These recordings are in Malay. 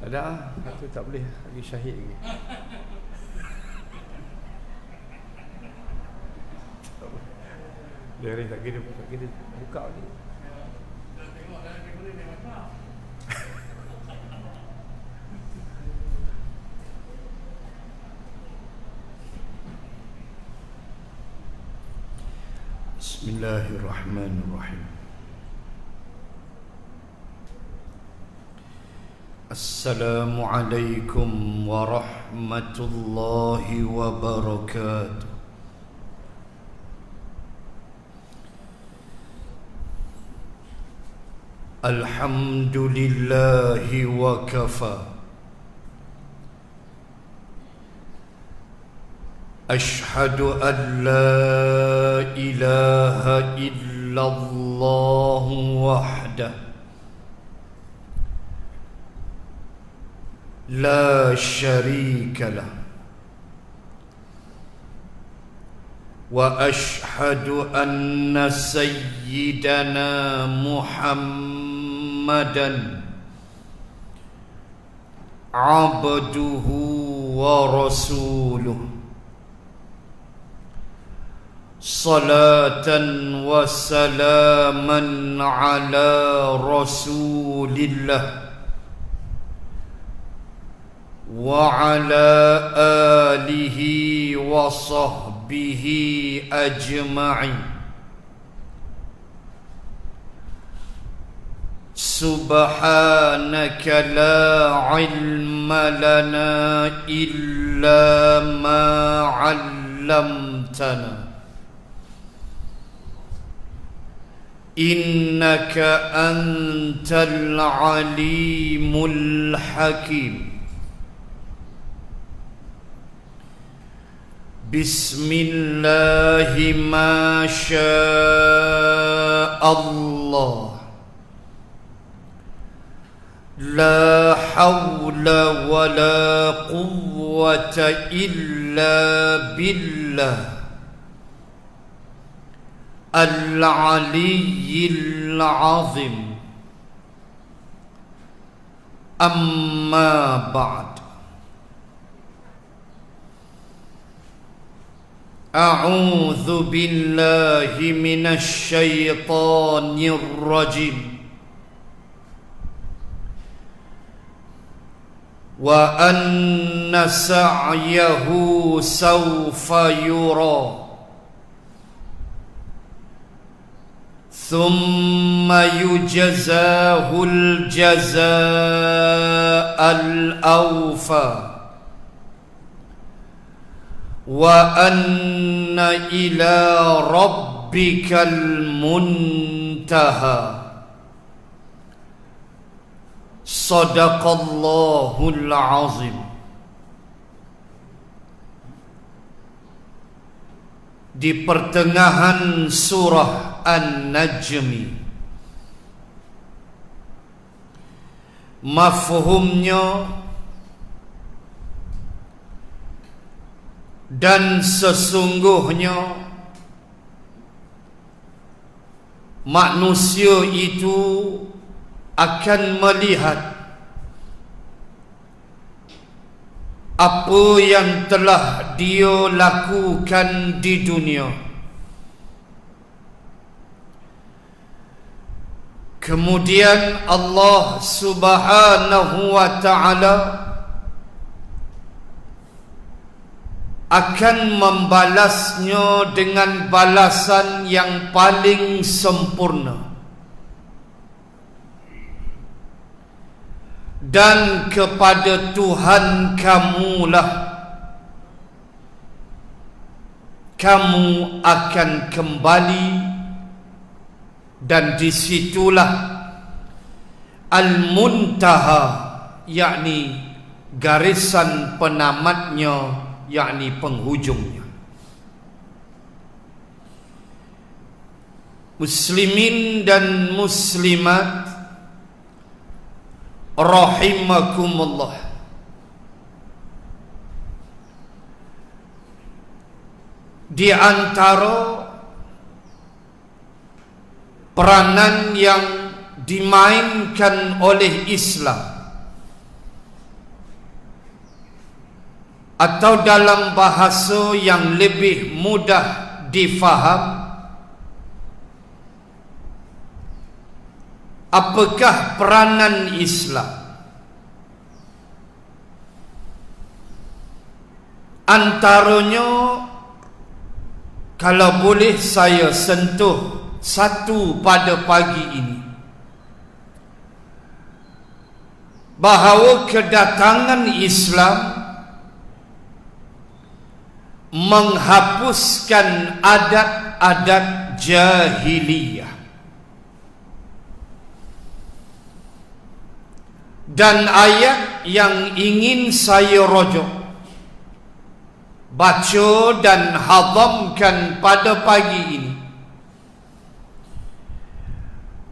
Ada satu tak boleh lagi syahid lagi. Dia tak kira buka ni. Bismillahirrahmanirrahim. Assalamualaikum warahmatullahi wabarakatuh. Alhamdulillahi wa kafa. Ashhadu an la ilaha illallah wahdah la syarika lah, wa ashhadu anna sayyidana Muhammadan abduhu wa rasuluh, salatan wa salaman ala rasulillah wa ala alihi wa sahbihi ajma'in. Subhanaka la ilma lana illa ma 'allamtana innaka antal alimul hakim. Bismillahi ma sya'allah, la hawla wa la quwwata illa billah al-aliyyil azim. Amma ba'd. A'udzu billahi minasy syaithanir rajim. Wa anna sa'yahu sawfa yura thumma yujzahul jazaa'al awfa wa anna ila rabbikal muntaha. Sadaqallahul azim. Di pertengahan surah An-Najmi, mafhumnya dan sesungguhnya manusia itu akan melihat apa yang telah dia lakukan di dunia. Kemudian Allah Subhanahu wa ta'ala akan membalasnya dengan balasan yang paling sempurna. Dan kepada Tuhan kamulah kamu akan kembali, dan disitulah al-muntaha, yakni garisan penamatnya, yakni penghujungnya. Muslimin dan muslimat rahimakumullah, di antara peranan yang dimainkan oleh Islam atau dalam bahasa yang lebih mudah difaham, apakah peranan Islam? Antaranya, kalau boleh saya sentuh satu pada pagi ini, bahawa kedatangan Islam menghapuskan adat-adat jahiliyah. Dan ayat yang ingin saya rojok, baca dan hadamkan pada pagi ini,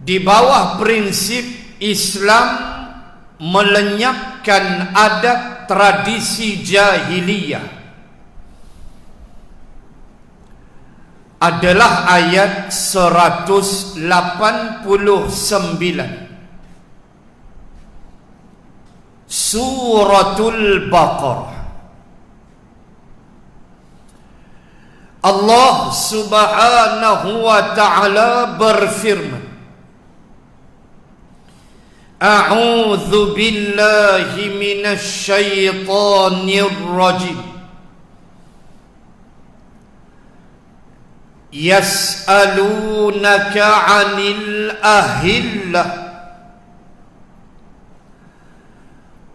di bawah prinsip Islam melenyapkan adat tradisi jahiliyah, adalah ayat 189 Suratul Baqarah. Allah Subhanahu wa ta'ala berfirman, A'udzu billahi minasy syaithanir rajim. Yas'alunaka 'anil ahillah,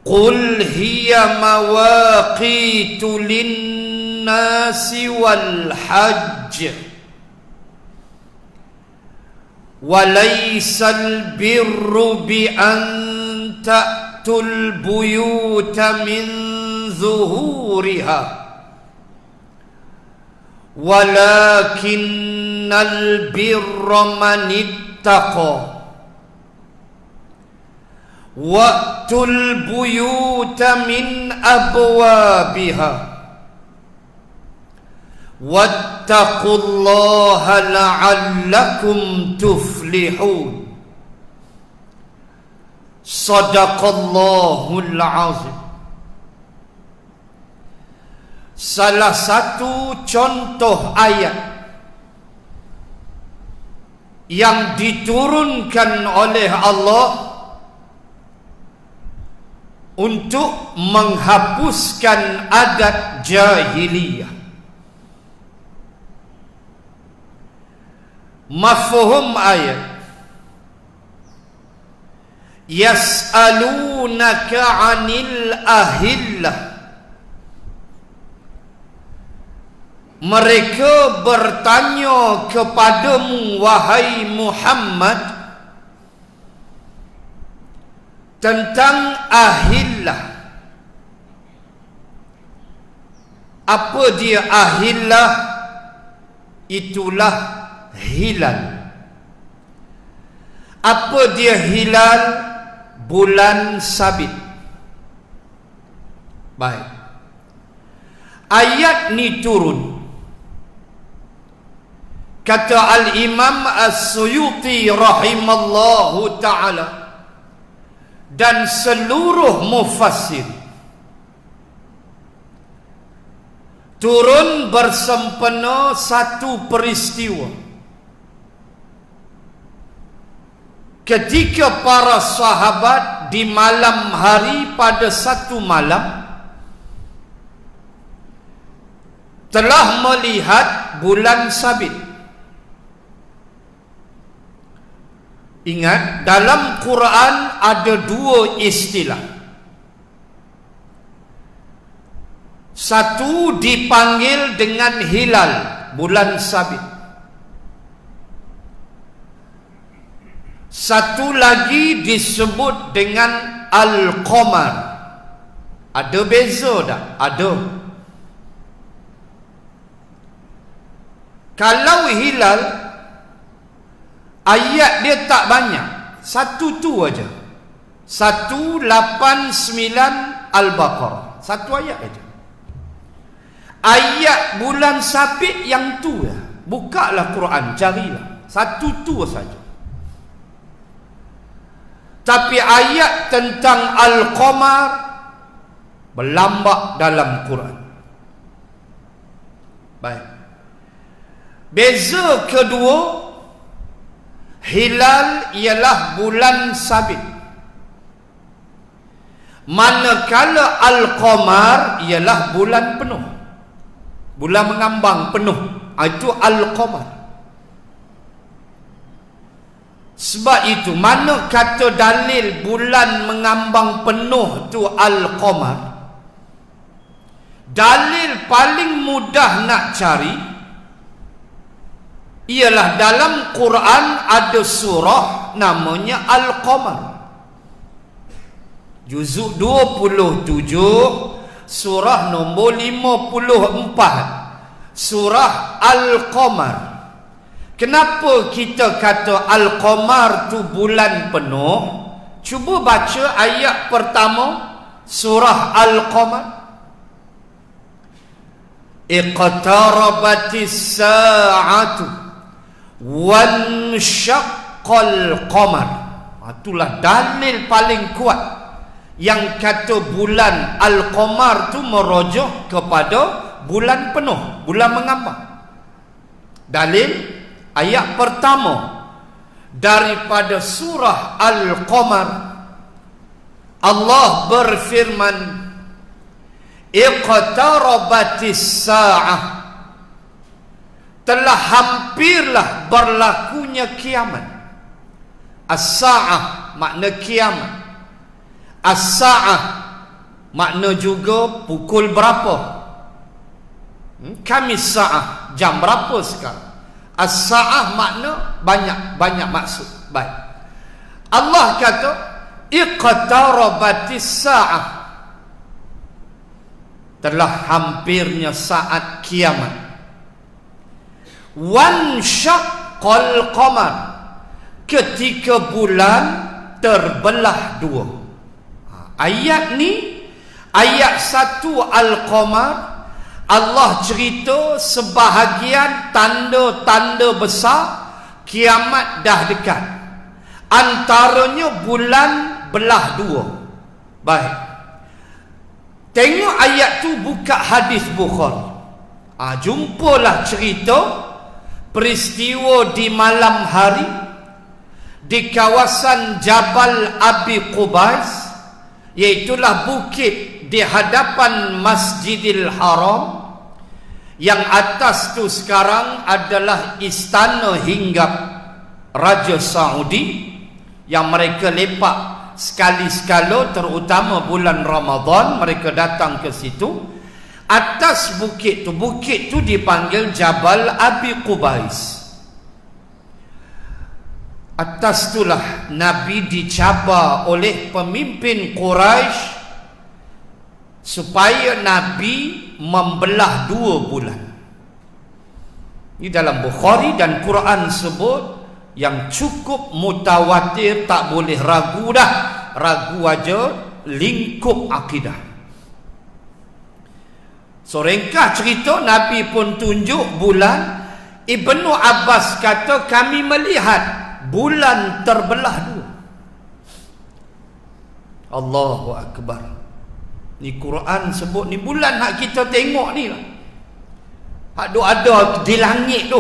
qul hiya mawaqitu lin-nasi wal hajj, walaysal birru bi an ta'tul buyuta min zuhuriha, walakinnal birra man ittaqa, wa'tul buyuta min abwabiha, wattaqullaha la'allakum tuflihun. Sadaqallahul azim. Salah satu contoh ayat yang diturunkan oleh Allah untuk menghapuskan adat jahiliyah. Mafhum ayat, yas'alunaka 'anil ahillah, mereka bertanya kepadamu wahai Muhammad tentang ahillah. Apa dia ahillah? Itulah hilal. Apa dia hilal? Bulan sabit. Baik. Ayat ni turun, kata Al-Imam As-Suyuti rahimallahu ta'ala dan seluruh mufassir, turun bersempena satu peristiwa ketika para sahabat di malam hari pada satu malam telah melihat bulan sabit. Ingat, dalam Quran ada dua istilah. Satu dipanggil dengan hilal, bulan sabit. Satu lagi disebut dengan al-qamar. Ada beza tak? Ada. Kalau hilal, ayat dia tak banyak, satu tu aja. 189 Al-Baqarah, satu ayat aja. Ayat bulan sabit yang tu ya. Bukalah Quran, carilah. Satu tu saja. Tapi ayat tentang Al-Qamar berlambak dalam Quran. Baik. Beza kedua, hilal ialah bulan sabit, manakala al-qamar ialah bulan penuh, bulan mengambang penuh. Itu al-qamar. Sebab itu mana kata dalil bulan mengambang penuh tu al-qamar, dalil paling mudah nak cari ialah dalam Quran ada surah namanya Al-Qamar, juzuk 27, surah nombor 54, surah Al-Qamar. Kenapa kita kata Al-Qamar tu bulan penuh? Cuba baca ayat pertama surah Al-Qamar. Iqtarabatis sa'atu wansyaqqal qamar. Itulah dalil paling kuat yang kata bulan Al-Qamar tu merujuk kepada bulan penuh, bulan mengambang. Dalil ayat pertama daripada surah Al-Qamar, Allah berfirman, iqtarabatis sa'ah, telah hampirlah berlakunya kiamat. As-sa'ah makna kiamat, as-sa'ah makna juga pukul berapa. Kamis sa'ah, jam berapa sekarang. As-sa'ah makna banyak maksud. Baik, Allah kata iqtarabatis sa'ah, telah hampirnya saat kiamat. Wansyaqqal qamar, ketika bulan terbelah dua. Ayat ni, ayat 1 Al-Qamar, Allah cerita sebahagian tanda-tanda besar kiamat dah dekat. Antaranya bulan belah dua. Baik, tengok ayat tu, buka hadis Bukhari. Jumpalah cerita peristiwa di malam hari di kawasan Jabal Abi Qubais, iaitulah bukit di hadapan Masjidil Haram, yang atas tu sekarang adalah istana hinggap Raja Saudi, yang mereka lepak sekali-sekala, terutama bulan Ramadan mereka datang ke situ. Atas bukit tu dipanggil Jabal Abi Qubais. Atas itulah Nabi dicabar oleh pemimpin Quraisy supaya Nabi membelah dua bulan. Ini dalam Bukhari dan Quran sebut, yang cukup mutawatir, tak boleh ragu dah. Ragu aja lingkup akidah. So ringkas cerita, Nabi pun tunjuk bulan. Ibnu Abbas kata kami melihat bulan terbelah dua. Allahu Akbar. Ni Quran sebut ni bulan hak kita tengok ni lah. Hak ada di langit tu.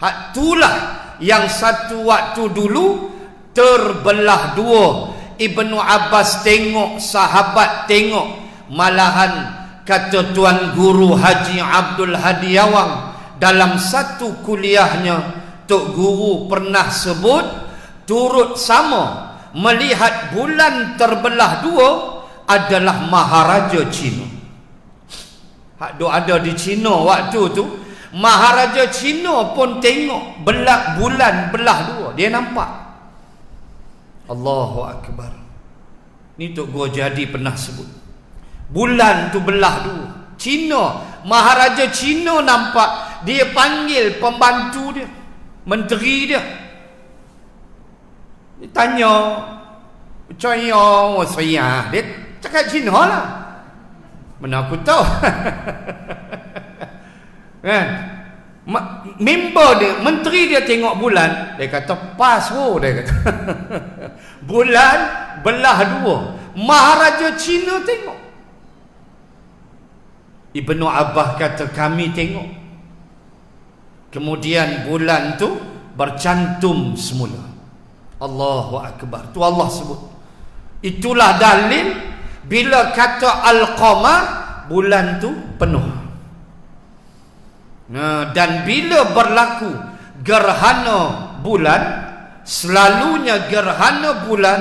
Hak itulah yang satu waktu dulu terbelah dua. Ibnu Abbas tengok, sahabat tengok. Malahan kata Tuan Guru Haji Abdul Hadi Awang dalam satu kuliahnya, Tok Guru pernah sebut turut sama melihat bulan terbelah dua adalah Maharaja Cina. Hak ada di Cina waktu tu, Maharaja Cina pun tengok bulan belah dua, dia nampak. Allahu Akbar. Ni Tok Guru Jadi pernah sebut bulan tu belah dua. Cina, Maharaja Cina nampak. Dia panggil pembantu dia, menteri dia. Dia tanya, "Macam saya?" Dia cakap Cina lah. Mana aku tahu. Kan? Member dia, menteri dia tengok bulan, dia kata pas dia kata. Bulan belah dua. Maharaja Cina tengok. Ibnu Abbas kata kami tengok. kemudian bulan tu bercantum semula. Allahu Akbar. Tu Allah sebut. Itulah dalil bila kata al-qamar, bulan tu penuh. Dan bila berlaku gerhana bulan, selalunya gerhana bulan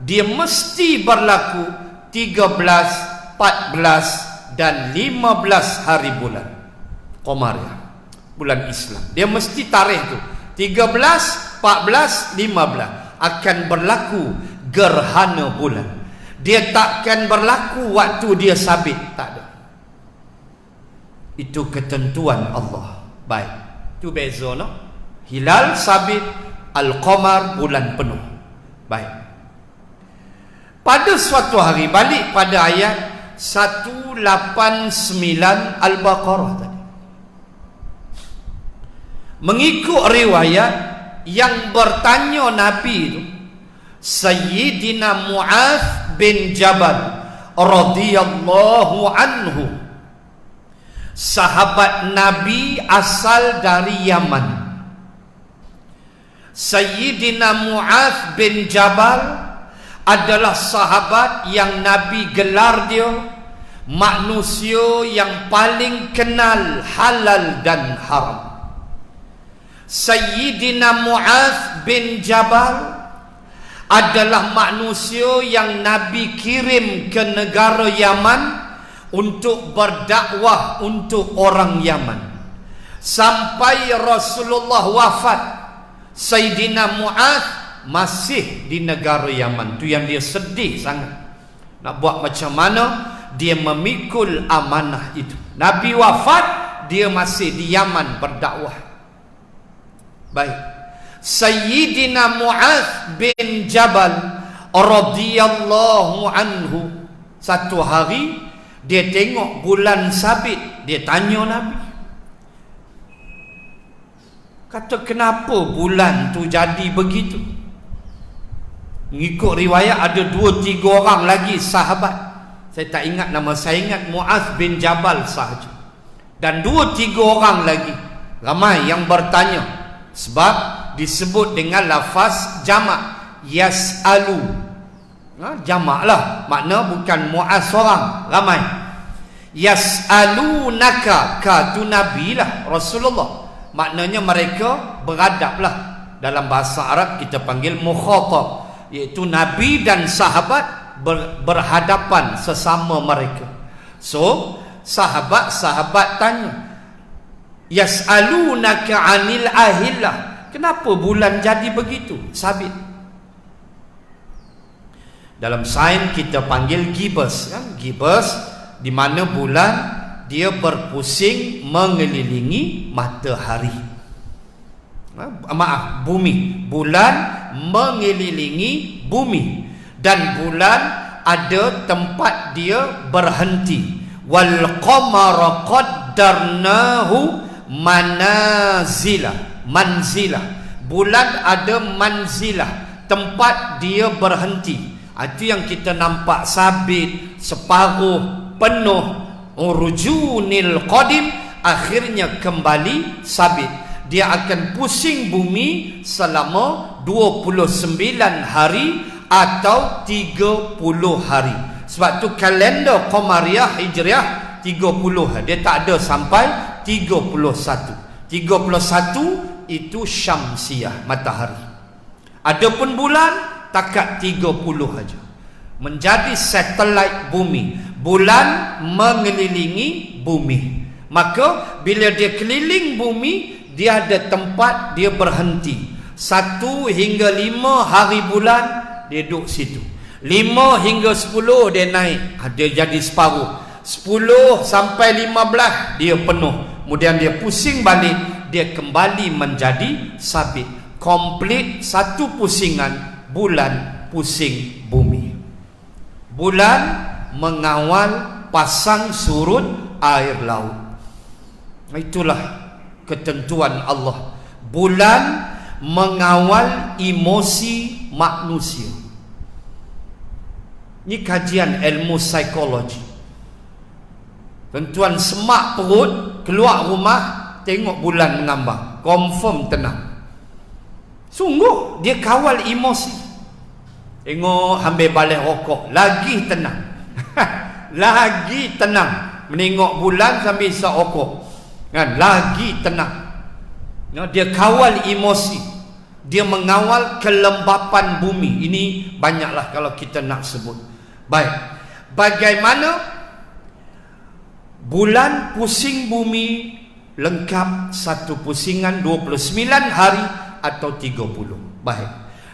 dia mesti berlaku 13, 14 dan 15 hari bulan Qamariah, bulan Islam. Dia mesti tarikh tu 13, 14, 15 akan berlaku gerhana bulan. Dia takkan berlaku waktu dia sabit, tak ada. Itu ketentuan Allah. Baik, itu beza no? Hilal sabit, al-qamar bulan penuh. Baik. Pada suatu hari, balik pada ayat 189 Al-Baqarah tadi, mengikut riwayat yang bertanya Nabi itu Sayyidina Mu'adz bin Jabal radhiyallahu anhu, sahabat Nabi asal dari Yaman. Sayyidina Mu'adz bin Jabal adalah sahabat yang Nabi gelar dia manusia yang paling kenal halal dan haram. Sayyidina Mu'adz bin Jabal adalah manusia yang Nabi kirim ke negara Yaman untuk berdakwah untuk orang Yaman. Sampai Rasulullah wafat, Sayyidina Mu'adz masih di negara Yaman. Tu yang dia sedih sangat. Nak buat macam mana dia memikul amanah itu. Nabi wafat, dia masih di Yaman berdakwah. Baik. Sayyidina Mu'adz bin Jabal radhiyallahu anhu, satu hari dia tengok bulan sabit. Dia tanya Nabi, kata kenapa bulan tu jadi begitu? Mengikut riwayat ada 2-3 orang lagi sahabat, saya tak ingat nama, saya ingat Mu'adz bin Jabal sahaja, dan 2-3 orang lagi ramai yang bertanya, sebab disebut dengan lafaz jamak, yas'alu. Jamak lah, makna bukan Mu'adz seorang, ramai. Yas'alunaka, ka tu Nabi lah, Rasulullah, maknanya mereka beradab lah. Dalam bahasa Arab kita panggil mukhatab, iaitu Nabi dan sahabat berhadapan sesama mereka. So sahabat-sahabat tanya, yas'alunaka 'anil ahillah, kenapa bulan jadi begitu sabit? Dalam sains kita panggil gibus, kan? Gibus di mana bulan dia berpusing mengelilingi matahari. Bumi. Bulan mengelilingi bumi, dan bulan ada tempat dia berhenti. Wal qamara qaddarnahu manzilah. Bulan ada manzilah, tempat dia berhenti. Itu yang kita nampak sabit, separuh, penuh, urujunil qadim, akhirnya kembali sabit. Dia akan pusing bumi selama 29 hari atau 30 hari. Sebab tu kalender Qamariah Hijriah 30, dia tak ada sampai 31. 31 itu Syamsiah, matahari. Adapun bulan takat 30 aja. Menjadi satelit bumi. Bulan mengelilingi bumi. Maka bila dia keliling bumi, dia ada tempat dia berhenti. 1 hingga 5 hari bulan dia duduk situ. 5 hingga 10 dia naik, dia jadi separuh. 10 sampai 15 dia penuh. Kemudian dia pusing balik, dia kembali menjadi sabit. Komplit satu pusingan, bulan pusing bumi. Bulan mengawal pasang surut air laut. Itulah ketentuan Allah. Bulan mengawal emosi manusia. Ini kajian ilmu psikologi. Tuan-tuan semak perut, keluar rumah, tengok bulan mengambang, confirm tenang. Sungguh dia kawal emosi. Tengok ambil balik rokok, lagi tenang. Lagi tenang menengok bulan sambil isap rokok, kan, lagi tenang. Dia kawal emosi, dia mengawal kelembapan bumi. Ini banyaklah kalau kita nak sebut. Baik, bagaimana bulan pusing bumi lengkap satu pusingan 29 hari atau 30. Baik,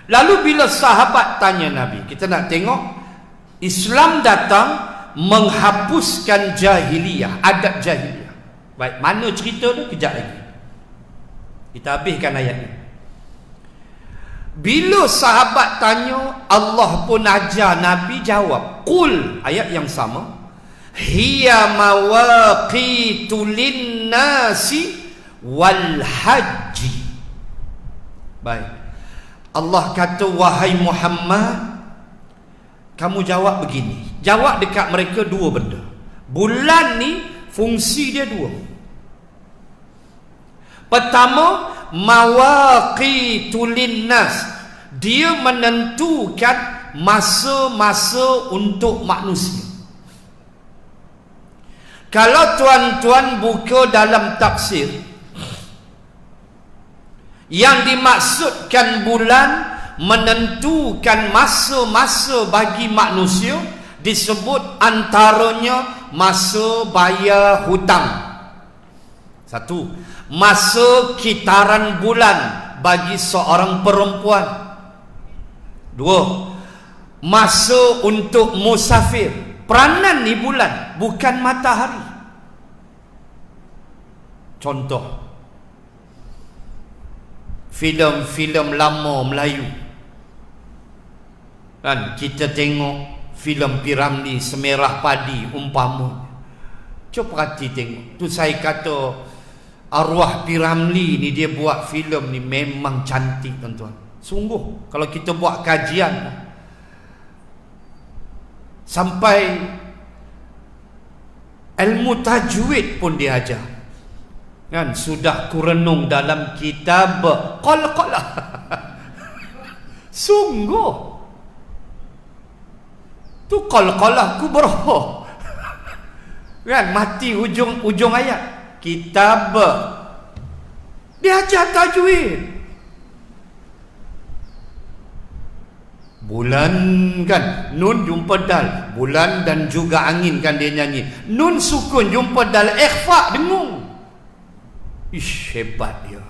lalu bila sahabat tanya Nabi, kita nak tengok Islam datang menghapuskan jahiliyah, adat jahiliyah. Baik, mana cerita tu? Kejap lagi kita habiskan ayat ni. Bila sahabat tanya, Allah pun ajar Nabi jawab, qul, ayat yang sama, hiya mawaqitu linnasi wal haji. Baik, Allah kata, wahai Muhammad, kamu jawab begini. Jawab dekat mereka dua benda. Bulan ni fungsi dia dua. Pertama, mawaqitul linnas, dia menentukan masa-masa untuk manusia. Kalau tuan-tuan buka dalam tafsir, yang dimaksudkan bulan menentukan masa-masa bagi manusia, disebut antaranya masa bayar hutang. Satu, masa kitaran bulan bagi seorang perempuan. Dua, masa untuk musafir. Peranan ni bulan, bukan matahari. Contoh, filem-filem lama Melayu, kan, kita tengok filem Piramli, Semerah Padi umpama. Cuba perhati tengok. Tu saya kata arwah Piramli ni, dia buat filem ni memang cantik tuan-tuan. Sungguh kalau kita buat kajian, sampai ilmu tajwid pun dia ajar, kan, sudah kurenung dalam kitab Qalqalah. Sungguh tu Qalqalah Kubra, kan, mati ujung ayat. Kitab dia ajar tajwid. Bulan, kan, nun jumpa dal, bulan dan juga angin, kan, dia nyanyi. Nun sukun jumpa dal, ikhfa dengung. Ish, hebat dia.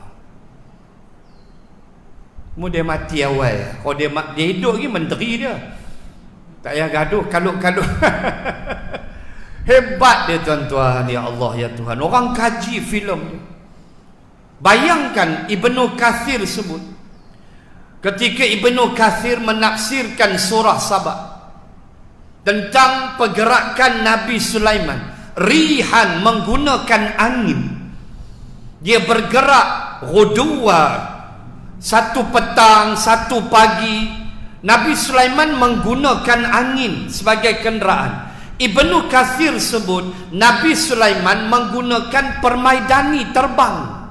Dia mati awal. Kalau dia hidup lagi, menteri dia. Tak payah gaduh, kalut-kalut. Hebat dia tuan-tuan, ya Allah, ya Tuhan. Orang kaji filem ni. Bayangkan Ibnu Kathir sebut, ketika Ibnu Kathir menafsirkan surah Sabah tentang pergerakan Nabi Sulaiman, rihan, menggunakan angin. Dia bergerak ghuduwa, satu petang, satu pagi. Nabi Sulaiman menggunakan angin sebagai kenderaan. Ibnu Kathir sebut Nabi Sulaiman menggunakan permaidani terbang.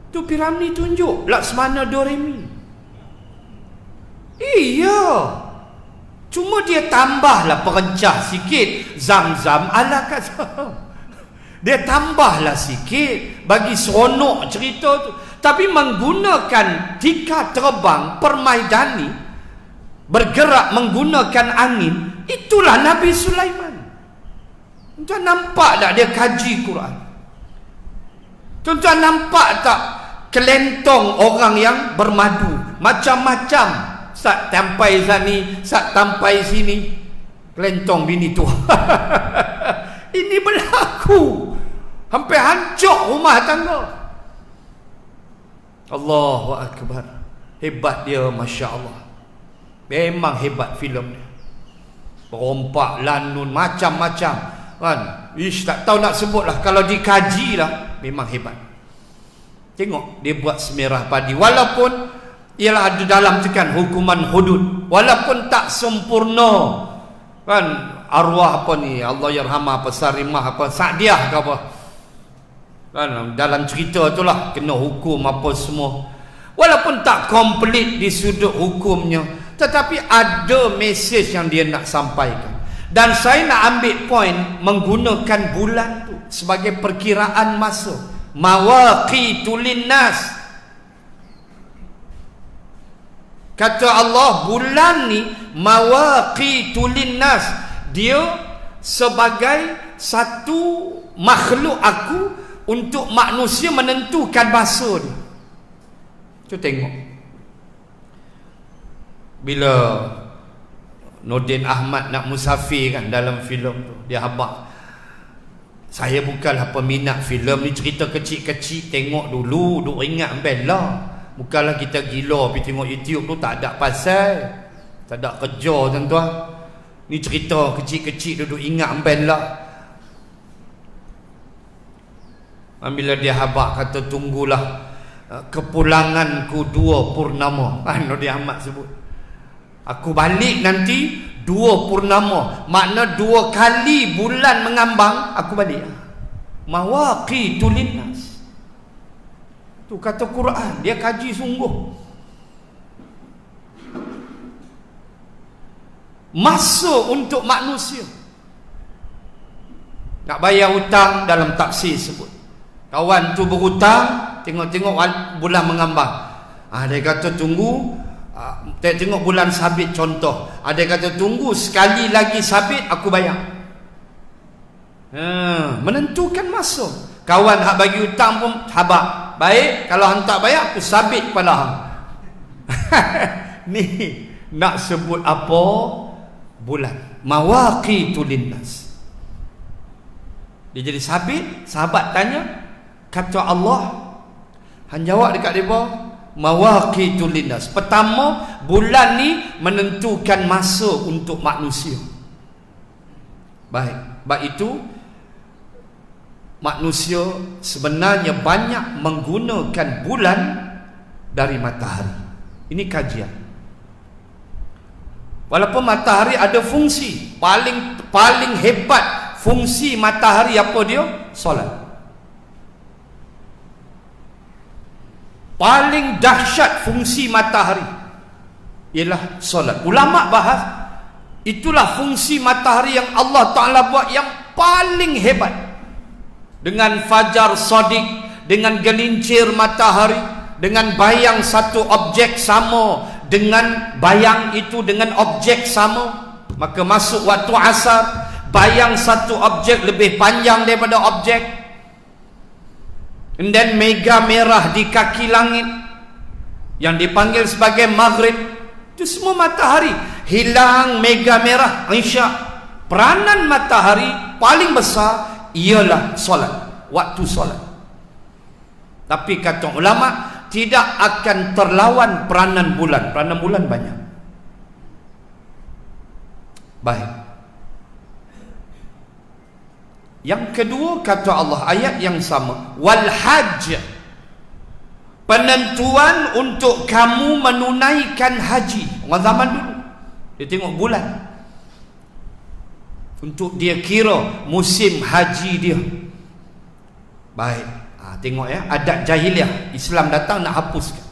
Tu Piramli tunjuk Laksmana Doremi. Iya, cuma dia tambahlah perencah sikit, Zam-Zam ala kata. Dia tambahlah sikit bagi seronok cerita tu. Tapi menggunakan tika terbang, permaidani, bergerak menggunakan angin, itulah Nabi Sulaiman. Tuan nampak tak dia kaji Quran? Tuan nampak tak kelentong orang yang bermadu, macam-macam, sat sampai sini, sat sampai sini, kelentong bini tu. Ini berlaku, hampir hancur rumah tangga. Allahu Akbar. Hebat dia, Masya Allah. Memang hebat filem dia. Perompak, lanun, macam-macam, kan. Ish, tak tahu nak sebut lah. Kalau dikaji lah, memang hebat. Tengok dia buat Semerah Padi. Walaupun ialah ada dalam tekan hukuman hudud, walaupun tak sempurna, kan, arwah apa ni, Allah yarhamah apa, Sarimah apa, Sa'diah ke apa, Dalam cerita tu lah kena hukum apa semua. Walaupun tak komplit di sudut hukumnya, tetapi ada mesej yang dia nak sampaikan. Dan saya nak ambil poin menggunakan bulan tu sebagai perkiraan masa. Mawaqitul linnas. Kata Allah, bulan ni mawaqitul linnas. Dia sebagai satu makhluk aku untuk manusia menentukan masa dia. Cuba tengok. Bila Nordin Ahmad nak musafir kan dalam filem tu, dia habaq. Saya bukanlah peminat filem ni, cerita kecil-kecil tengok dulu, duk ingat bela. Bukanlah kita gila pergi tengok YouTube tu, tak ada pasal. Tak ada kerja tuan-tuan. Ni cerita kecil-kecil duduk ingat bela. Bila dia habaq kata tunggulah kepulanganku 2 purnama. Nordin Ahmad sebut, aku balik nanti 2 purnama, makna 2 kali bulan mengambang aku balik. Mawaqitul linnas. Tu kata Quran, dia kaji sungguh. Masa untuk manusia. Nak bayar hutang, dalam tafsir sebut, kawan tu berhutang, tengok-tengok bulan mengambang. Dia kata tunggu, tengok bulan sabit contoh. Ada kata tunggu sekali lagi sabit aku bayar. Menentukan masa. Kawan hak bagi hutang pun habaq. Baik, kalau hang tak bayar aku sabit kepala hang. Ni nak sebut apa? Bulan. Mawaqitul linnas. Dia jadi sabit. Sahabat tanya, kata Allah, hang jawab dekat depa, mawaqitul linnas. Pertama, bulan ni menentukan masa untuk manusia. Baik, sebab itu manusia sebenarnya banyak menggunakan bulan dari matahari. Ini kajian. Walaupun matahari ada fungsi, paling hebat fungsi matahari apa dia? Solat. Paling dahsyat fungsi matahari ialah solat. Ulama bahas itulah fungsi matahari yang Allah Ta'ala buat yang paling hebat. Dengan fajar sadiq, dengan gelincir matahari, dengan bayang satu objek sama, dengan bayang itu dengan objek sama, maka masuk waktu asar, bayang satu objek lebih panjang daripada objek. And then mega merah di kaki langit yang dipanggil sebagai maghrib. Itu semua matahari. Hilang mega merah isyak. Peranan matahari paling besar ialah solat, waktu solat. Tapi kata ulama, tidak akan terlawan peranan bulan. Peranan bulan banyak. Baik. Yang kedua, kata Allah, ayat yang sama, wal hajj, penentuan untuk kamu menunaikan haji. Orang zaman dulu dia tengok bulan untuk dia kira musim haji dia. Baik, tengok ya, adat jahiliah. Islam datang nak hapuskan.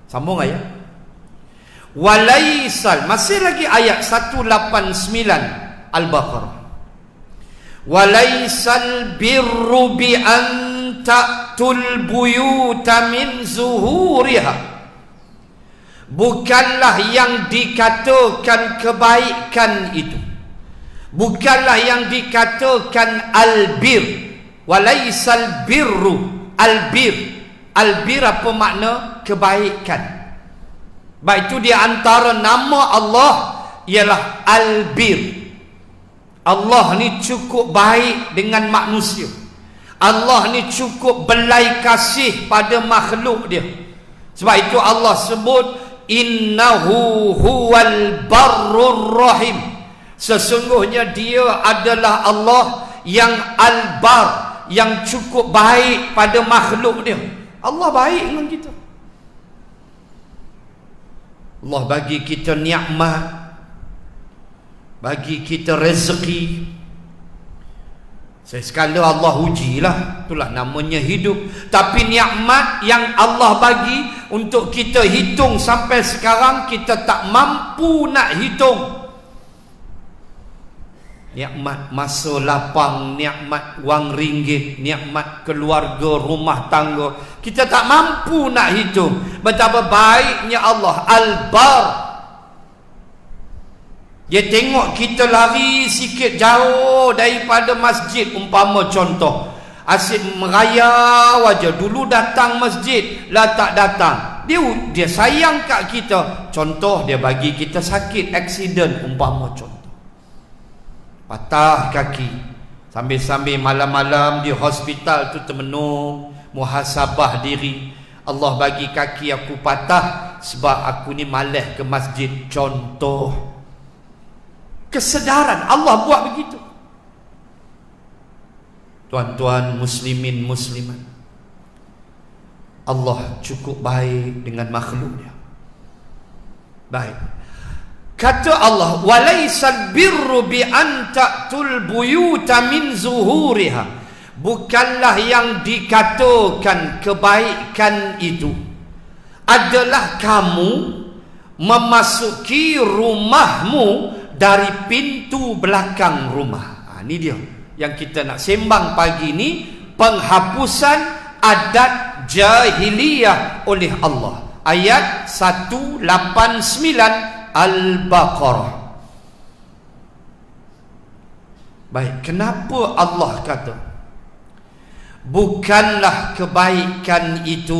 Sambung ayat. Walaisal, masih lagi ayat 189 Al-Baqarah. Walaisal birru bi an ta'tul buyuta min zuhuriha. Bukanlah yang dikatakan kebaikan itu, bukanlah yang dikatakan albir. Walaisal birru, albir. Albir apa makna? Kebaikan. Baik, itu di antara nama Allah ialah albir. Allah ni cukup baik dengan manusia. Allah ni cukup belai kasih pada makhluk dia. Sebab itu Allah sebut innahu huwal barrur rahim. Sesungguhnya dia adalah Allah yang al-bar, yang cukup baik pada makhluk dia. Allah baik dengan kita. Allah bagi kita nikmat, bagi kita rezeki, Sekali Allah ujilah, itulah namanya hidup. Tapi nikmat yang Allah bagi untuk kita hitung sampai sekarang kita tak mampu nak hitung. Nikmat masa lapang, nikmat wang ringgit, nikmat keluarga, rumah tangga, kita tak mampu nak hitung. Betapa baiknya Allah Al-Bar. Dia tengok kita lari sikit jauh daripada masjid, umpama contoh asyik meraya wajah, dulu datang masjid lah tak datang, dia sayang kat kita. Contoh, dia bagi kita sakit, aksiden, umpama contoh patah kaki, sambil-sambil malam-malam di hospital tu termenung, muhasabah diri, Allah bagi kaki aku patah sebab aku ni malas ke masjid, contoh. Kesedaran Allah buat begitu. Tuan-tuan muslimin muslimat, Allah cukup baik dengan makhluknya. Baik. Kata Allah, walaysal birru bi an ta'tul buyuta min zuhuriha. Bukanlah yang dikatakan kebaikan itu adalah kamu memasuki rumahmu dari pintu belakang rumah. Ini dia yang kita nak sembang pagi ni, penghapusan adat jahiliyah oleh Allah. Ayat 189 Al-Baqarah. Baik, kenapa Allah kata bukanlah kebaikan itu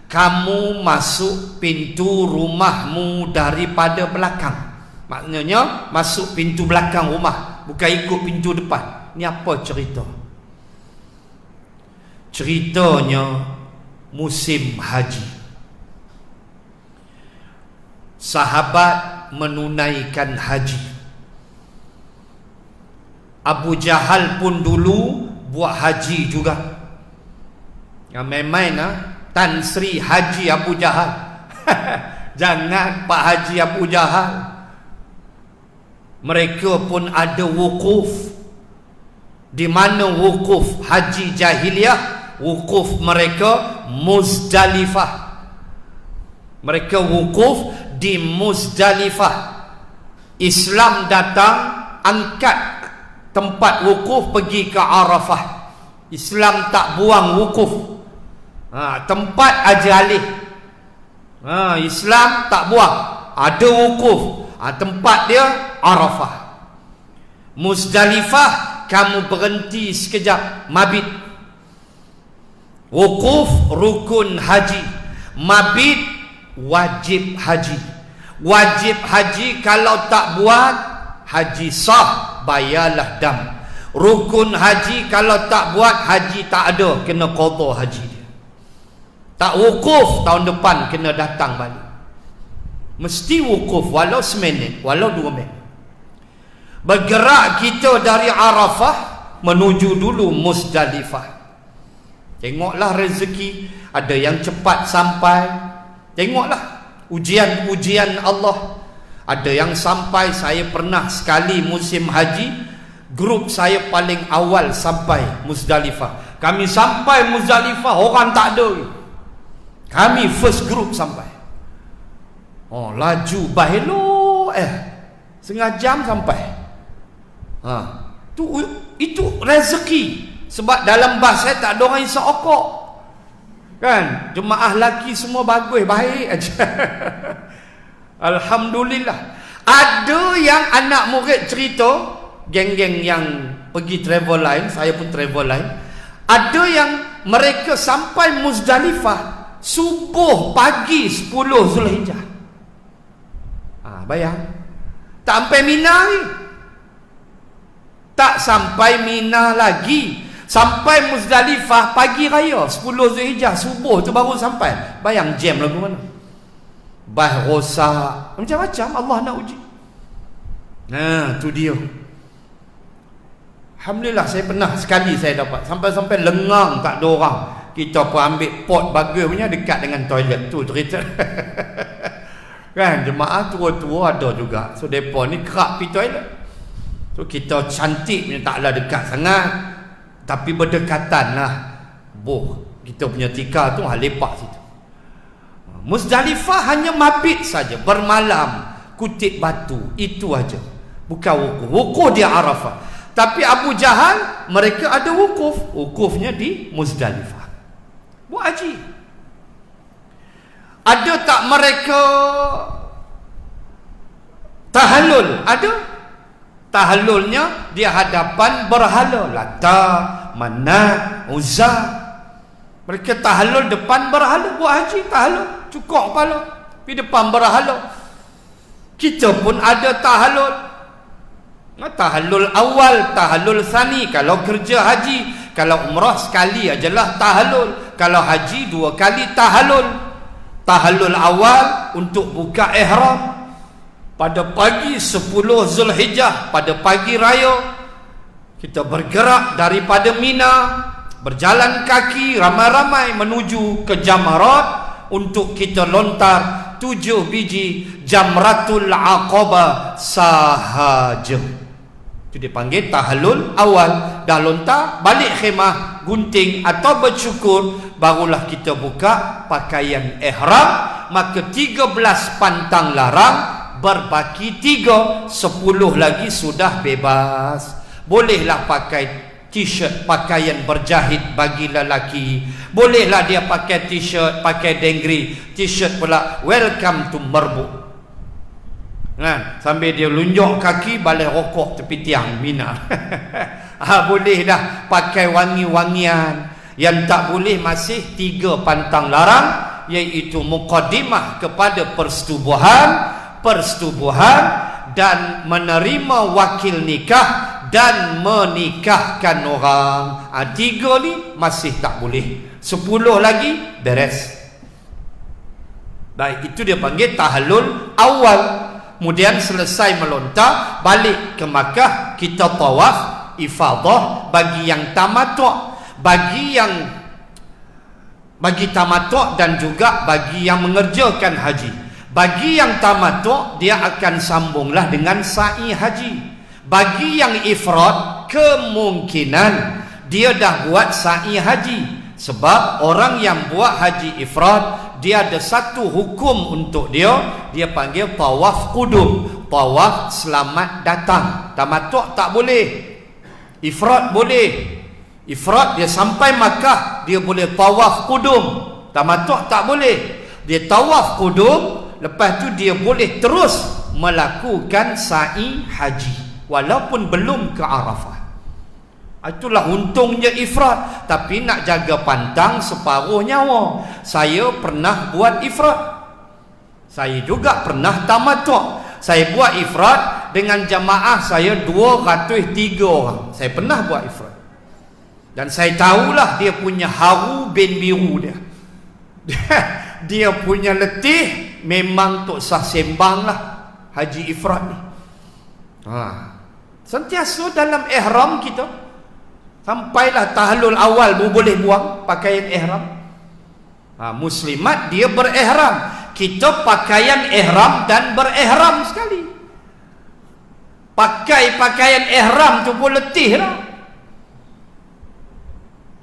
kamu masuk pintu rumahmu daripada belakang? Maknanya masuk pintu belakang rumah, bukan ikut pintu depan. Ni apa cerita? Ceritanya musim haji. Sahabat menunaikan haji. Abu Jahal pun dulu buat haji juga. Yang main-main Tan Sri Haji Abu Jahal. Jangan Pak Haji Abu Jahal. Mereka pun ada wukuf. Di mana wukuf haji jahiliyah? Wukuf mereka Muzdalifah. Mereka wukuf di Muzdalifah. Islam datang, angkat tempat wukuf pergi ke Arafah. Islam tak buang wukuf. Tempat aja alih. Islam tak buang, ada wukuf. Tempat dia Arafah. Muzdalifah kamu berhenti sekejap, mabit. Wukuf rukun haji, mabit wajib haji. Wajib haji kalau tak buat haji sah, bayarlah dam. Rukun haji kalau tak buat haji tak ada, kena qada haji dia. Tak wukuf tahun depan kena datang balik. Mesti wukuf walau seminit, walau 2 minit. Bergerak kita dari Arafah menuju dulu Muzdalifah. Tengoklah rezeki, ada yang cepat sampai. Tengoklah ujian-ujian Allah. Ada yang sampai, saya pernah sekali musim haji, grup saya paling awal sampai Muzdalifah. Kami sampai Muzdalifah orang tak ada. Kami first group sampai. Laju bahelo setengah jam sampai. Itu rezeki. Sebab dalam bas saya tak ada orang isap okok. Kan? Jemaah laki semua bagus, baik aja. Alhamdulillah. Ada yang anak murid cerita, geng-geng yang pergi travel line, saya pun travel line. Ada yang mereka sampai Muzdalifah subuh pagi 10 Zulhijjah. Bayang, tak sampai Mina ni. Tak sampai Mina lagi, sampai Muzdalifah pagi raya 10 Zulhijjah, subuh tu baru sampai. Bayang jam lagu mana. Bah rosak, macam-macam Allah nak uji. Tu dia. Alhamdulillah, saya pernah sekali saya dapat sampai-sampai lengang tak ada orang. Kita pun ambil pot bagus punya dekat dengan toilet tu cerita. Kan, jemaah tua-tua ada juga. So depa ni kerap pergi toilet. So kita cantik punya taklah dekat sangat, tapi berdekatan lah. Kita punya tikar tu lepak situ. Muzdalifah hanya mabit saja, bermalam, kutip batu, itu aja. Bukan wukuf. Wukuf dia Arafah. Tapi Abu Jahal, mereka ada wukuf. Wukufnya di Muzdalifah. Buat haji. Ada tak mereka tahallul? Ada. Tahallulnya di hadapan berhala, Lata, Manat, Uzza. Mereka tahallul depan berhala. Buat haji tahallul, cukup kepala di depan berhala. Kita pun ada tahallul. Tahallul awal, tahallul sani. Kalau kerja haji, kalau umrah sekali ajalah tahallul. Kalau haji 2 kali tahallul. Tahallul awal untuk buka ihram pada pagi 10 Zulhijjah, pada pagi raya kita bergerak daripada Mina, berjalan kaki ramai-ramai menuju ke Jamarat untuk kita lontar 7 biji Jamratul Aqabah sahaja. Itu dipanggil tahallul awal. Dah lontar, balik khemah, gunting atau bercukur, barulah kita buka pakaian ihram. Maka 13 pantang larang berbaki 3, 10 lagi sudah bebas. Bolehlah pakai t-shirt, pakaian berjahit bagi lelaki. Bolehlah dia pakai t-shirt, pakai dengri. T-shirt pula welcome to Merbuk. Sambil dia lunjuk kaki balik rokok tepi tiang Mina. Boleh dah pakai wangi-wangian. Yang tak boleh masih 3 pantang larang, iaitu muqaddimah kepada persetubuhan dan menerima wakil nikah dan menikahkan orang. 3 ni masih tak boleh. 10 lagi beres. Baik, itu dia panggil tahallul awal. Kemudian selesai melontar, balik ke Makkah, kita tawaf ifadah bagi yang tamattu', bagi tamattu' dan juga bagi yang mengerjakan haji. Bagi yang tamattu', dia akan sambunglah dengan sa'i haji. Bagi yang ifrad, kemungkinan dia dah buat sa'i haji. Sebab orang yang buat haji ifrad, dia ada satu hukum untuk dia panggil tawaf qudum, tawaf selamat datang. Tamattu' tak boleh, ifrad boleh. Ifrad dia sampai Makkah, dia boleh tawaf qudum. Tamattu' tak boleh. Dia tawaf qudum, lepas tu dia boleh terus melakukan sa'i haji walaupun belum ke Arafah. Itulah untungnya ifrad. Tapi nak jaga pantang separuh nyawa. Saya pernah buat ifrad, saya juga pernah tamattu'. Saya buat ifrad dengan jamaah saya 203 orang. Saya pernah buat ifrad. Dan saya tahulah dia punya haru bin biru dia. Dia punya letih memang tok sah sembang lah haji ifrad ni. Sentiasa dalam ihram kita. Sampailah tahallul awal baru boleh buang pakaian ihram. Muslimat dia berihram. Kita pakaian ihram dan berihram sekali. Pakai pakaian ihram tu pun letih lah.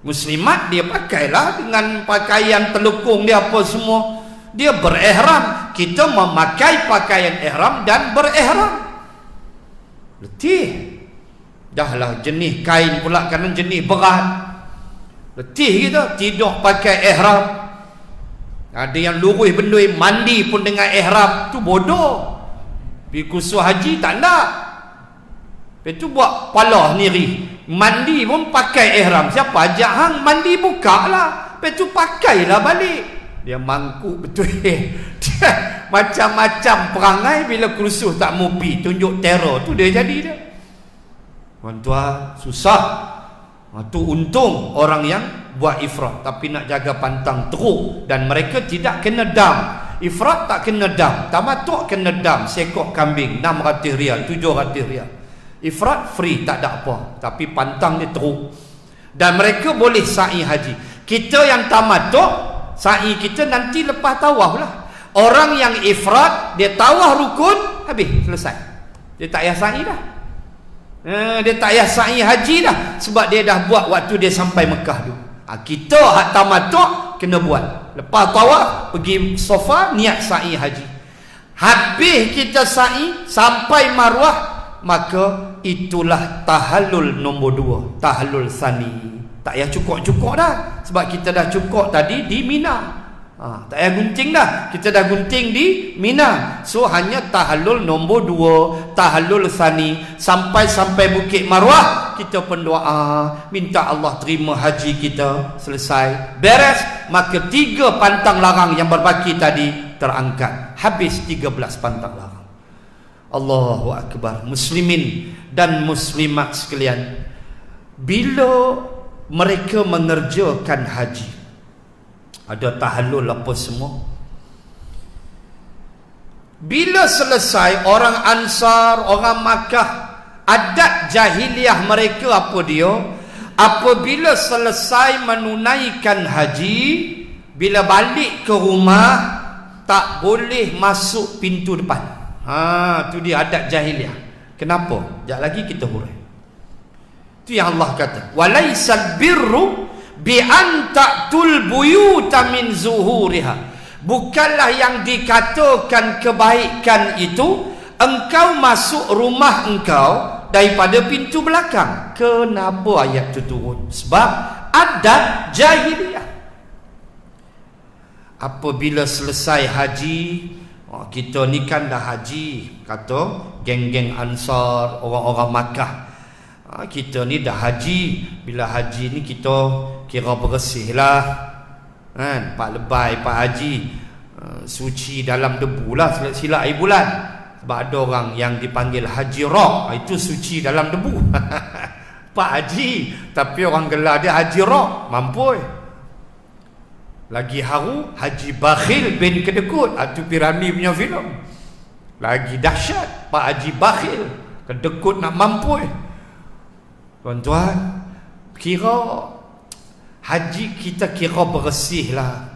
Muslimat dia pakailah dengan pakaian telukung dia apa semua. Dia berihram. Kita memakai pakaian ihram dan berihram. Letih. Dahlah jenis kain pula kerana jenis berat. Letih kita tidur pakai ihram. Ada yang lurus bendui mandi pun dengan ihram. Tu bodoh. Pergi kursus haji tak nak. Lepas tu buat palah sendiri. Mandi pun pakai ihram. Siapa ajak hang mandi, buka lah. Lepas tu pakailah balik. Dia mangkuk betul. Dia macam-macam perangai bila kursus tak mau pergi. Tunjuk terror tu dia jadi dia. Tuan-tuan, susah. Itu untung orang yang buat ifrad, tapi nak jaga pantang teruk. Dan mereka tidak kena dam. Ifrad tak kena dam, tamattu' kena dam. Sekok kambing 600 rial, 700 rial. Ifrad free, tak ada apa. Tapi pantang dia teruk. Dan mereka boleh sa'i haji. Kita yang tamattu', sa'i kita nanti lepas tawaf lah. Orang yang ifrad, dia tawaf rukun, habis, selesai. Dia tak payah sa'i dah. Dia tak payah sa'i haji dah, sebab dia dah buat waktu dia sampai Mekah dulu. Kita hak tamattu' kena buat. Lepas tawaf pergi Safa, niat sa'i haji. Habis kita sa'i sampai Marwah, maka itulah tahallul nombor 2, tahallul tsani. Tak payah cukup-cukup dah, sebab kita dah cukup tadi di Mina. Tak payah gunting dah, kita dah gunting di Mina. So hanya tahallul nombor 2, tahallul tsani. Sampai Bukit Marwah, kita pendoa, minta Allah terima haji kita. Selesai, beres, maka 3 pantang larang yang berbaki tadi terangkat. Habis 13 pantang larang. Allahu Akbar. Muslimin dan muslimat sekalian, bila mereka mengerjakan haji, ada tahallul apa semua, bila selesai, orang Ansar, orang Makkah, adat jahiliah mereka apa dia? Apabila selesai menunaikan haji, bila balik ke rumah, tak boleh masuk pintu depan. Tu dia adat jahiliah. Kenapa? Sekejap lagi kita hurai. Itu yang Allah kata, walaisal birru bi an ta'tul buyuta min zuhuriha. Bukanlah yang dikatakan kebaikan itu engkau masuk rumah engkau daripada pintu belakang. Kenapa ayat itu turun? Sebab adat jahiliah. Apabila selesai haji, kita ni kan dah haji, kata geng-geng Ansar, orang-orang Makkah, kita ni dah haji. Bila haji ni kita kira bersih lah kan, pak lebay, pak haji, suci dalam debu lah, silap air bulan. Sebab ada orang yang dipanggil haji rock, itu suci dalam debu. Pak haji, tapi orang gelar dia haji rock, mampu. Lagi haru, Haji Bakhil bin Kedekut, itu Pirani punya filem. Lagi dahsyat, Pak Haji Bakhil, Kedekut nak mampu. Tuan-tuan, kira haji kita kira bersih lah.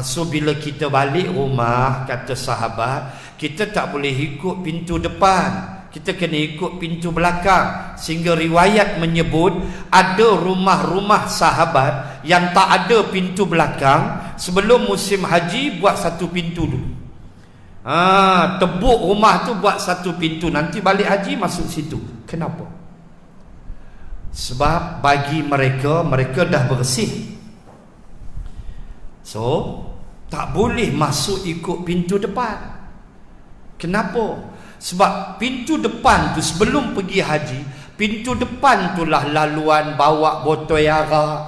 So bila kita balik rumah, kata sahabat, kita tak boleh ikut pintu depan, kita kena ikut pintu belakang. Sehingga riwayat menyebut ada rumah-rumah sahabat yang tak ada pintu belakang. Sebelum musim haji buat satu pintu dulu, tebuk rumah tu buat satu pintu, nanti balik haji masuk situ. Kenapa? Sebab bagi mereka, mereka dah bersih, so tak boleh masuk ikut pintu depan. Kenapa? Sebab pintu depan tu sebelum pergi haji, pintu depan tu lah laluan bawa botol arak,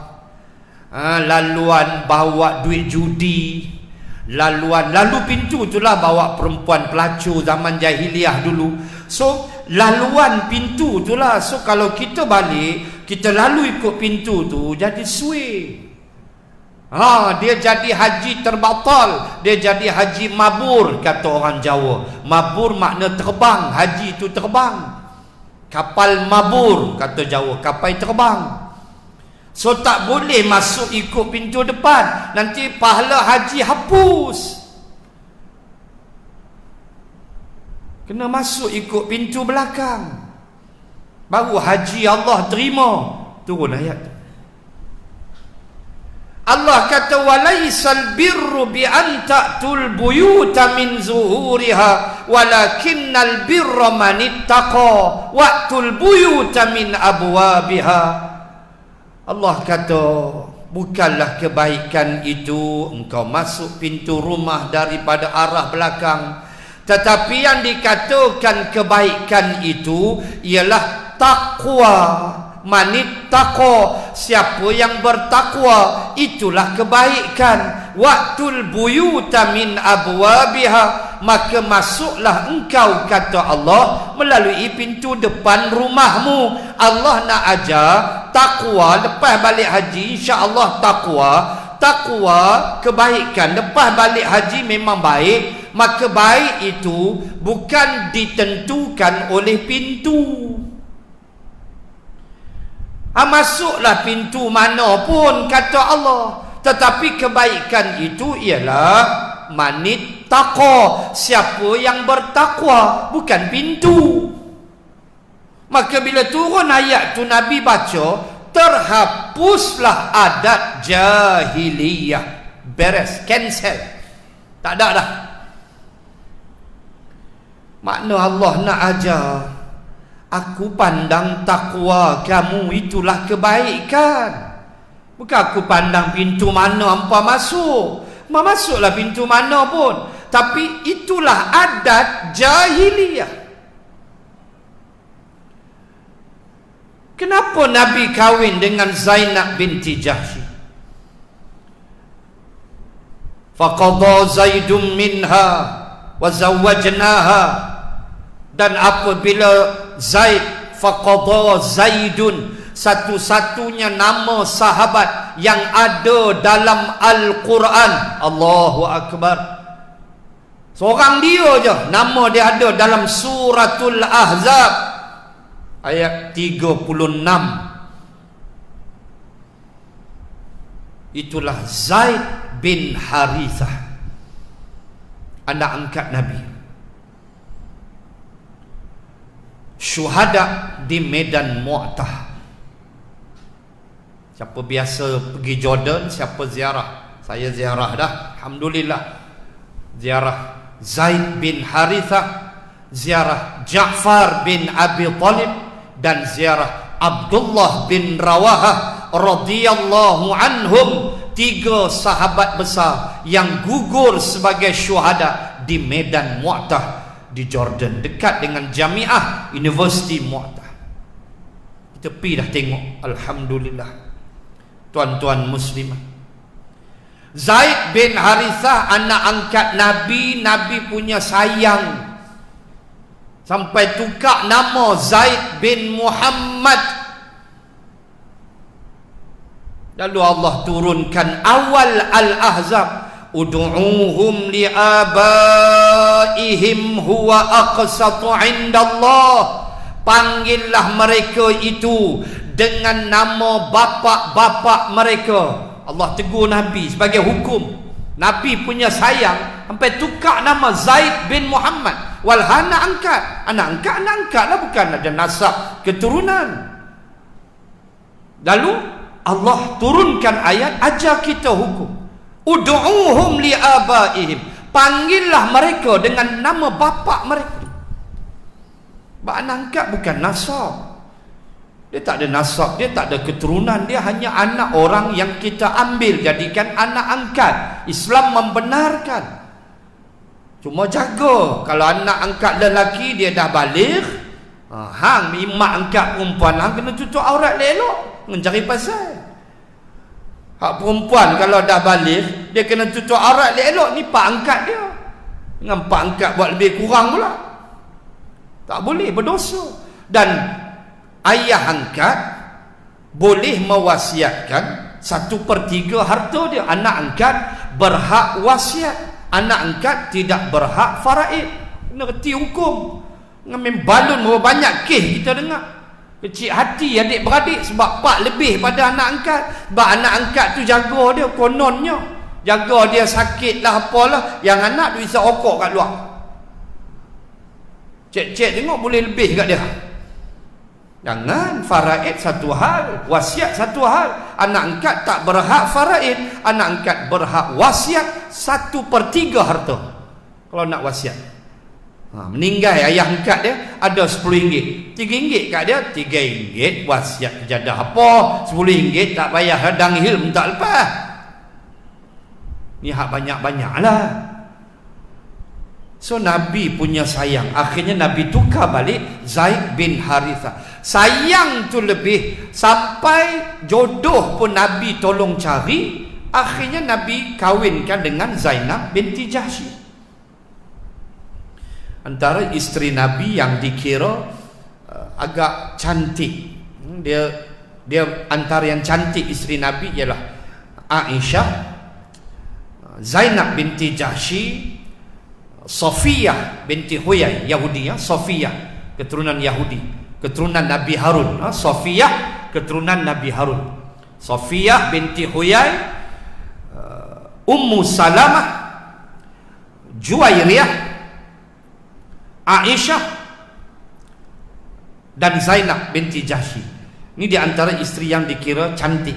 laluan bawa duit judi, lalu pintu tu lah bawa perempuan pelacur zaman jahiliah dulu. So laluan pintu tu lah. So kalau kita balik, kita lalu ikut pintu tu, jadi suai. Dia jadi haji terbatal, dia jadi haji mabur, kata orang Jawa. Mabur makna terbang, haji itu terbang. Kapal mabur, kata Jawa, kapal terbang. So tak boleh masuk ikut pintu depan, nanti pahala haji hapus. Kena masuk ikut pintu belakang, baru haji Allah terima. Turun ayat tu. Allah kata walaisal birru bi an ta'tul buyuta min zuhuriha walakinnal birra man ittaqa wa'tul buyuta min abwabiha. Allah kata bukanlah kebaikan itu engkau masuk pintu rumah daripada arah belakang, tetapi yang dikatakan kebaikan itu ialah taqwa. Manittaqo, siapa yang bertakwa, itulah kebaikan. Waqtul buyuta min abwabiha, maka masuklah engkau, kata Allah, melalui pintu depan rumahmu. Allah nak ajar takwa lepas balik haji, insya-Allah takwa kebaikan lepas balik haji memang baik. Maka baik itu bukan ditentukan oleh pintu. Masuklah pintu mana pun, kata Allah, tetapi kebaikan itu ialah manittaqo, siapa yang bertakwa, bukan pintu. Maka bila turun ayat tu Nabi baca, terhapuslah adat jahiliyah. Beres, cancel. Tak ada dah. Makna Allah nak ajar, aku pandang takwa kamu itulah kebaikan. Bukan aku pandang pintu mana hampa masuk. Masuklah pintu mana pun. Tapi itulah adat jahiliyah. Kenapa Nabi kahwin dengan Zainab binti Jahsy? Faqadha Zaidun minha wa zawwajnaha. Dan apabila Zaid, faqadha Zaidun, satu-satunya nama sahabat yang ada dalam Al-Quran. Allahu Akbar. Seorang dia je nama dia ada dalam suratul Ahzab ayat 36. Itulah Zaid bin Harithah, anak angkat Nabi, syuhada di medan Mu'tah. Siapa biasa pergi Jordan, siapa ziarah? Saya ziarah dah, alhamdulillah. Ziarah Zaid bin Harithah, ziarah Ja'far bin Abi Talib, dan ziarah Abdullah bin Rawahah radhiyallahu anhum. 3 sahabat besar yang gugur sebagai syuhada di medan Mu'tah di Jordan, dekat dengan Jamiah University Mu'tah. Kita pergi dah tengok, alhamdulillah. Tuan-tuan muslimah, Zaid bin Harithah anak angkat Nabi. Nabi punya sayang sampai tukar nama Zaid bin Muhammad. Lalu Allah turunkan awal Al-Ahzab, ud'uuhum li'abaihim huwa aqsatu 'indallah. Panggillah mereka itu dengan nama bapa-bapa mereka. Allah tegur Nabi sebagai hukum. Nabi punya sayang sampai tukar nama Zaid bin Muhammad. Walha anak angkat lah, bukan ada nasab keturunan. Lalu Allah turunkan ayat ajar kita hukum. Ud'uuhum li'abaihim. Panggillah mereka dengan nama bapa mereka. Anak angkat bukan nasab. Dia tak ada nasab, dia tak ada keturunan, dia hanya anak orang yang kita ambil jadikan anak angkat. Islam membenarkan. Cuma jaga, kalau anak angkat lelaki dia dah balik, hang imak angkat perempuan, hang kena tutup aurat elok, mencari pasal. Hak perempuan kalau dah balik, dia kena tutup aurat elok, ni pak angkat dia. Dengan pak angkat buat lebih kurang pula. Tak boleh, berdosa. Dan ayah angkat boleh mewasiatkan 1/3 harta dia. Anak angkat berhak wasiat, anak angkat tidak berhak faraid. Kena reti hukum. Dengan balun berapa banyak kes kita dengar. Kecil hati adik-beradik sebab pak lebih pada anak angkat. Sebab anak angkat tu jaga dia, kononnya jaga dia sakit lah apalah, yang anak tu bisa okok kat luar. Cek-cek tengok boleh lebih kat dia. Jangan, faraid satu hal, wasiat satu hal. Anak angkat tak berhak faraid, anak angkat berhak wasiat 1/3 harta. Kalau nak wasiat, meninggal ayah angkat dia ada RM10, RM3 kat dia, RM3 wasiat kejadah apa, RM10 tak payah hadang hil minta lepas. Ni hak banyak-banyak lah. So Nabi punya sayang, akhirnya Nabi tukar balik Zaid bin Harithah. Sayang tu lebih, sampai jodoh pun Nabi tolong cari. Akhirnya Nabi kahwinkan dengan Zainab binti Jahsy, antara isteri Nabi yang dikira agak cantik. Dia antara yang cantik isteri Nabi ialah Aisyah, Zainab binti Jahsy, Safiyah binti Huyai, Yahudi ya, Safiyah keturunan Yahudi, keturunan Nabi Harun. Safiyah keturunan Nabi Harun. Safiyah binti Huyai, Ummu Salamah, Juwairiyah, Aisyah, dan Zainab binti Jahsy. Ini di antara isteri yang dikira cantik,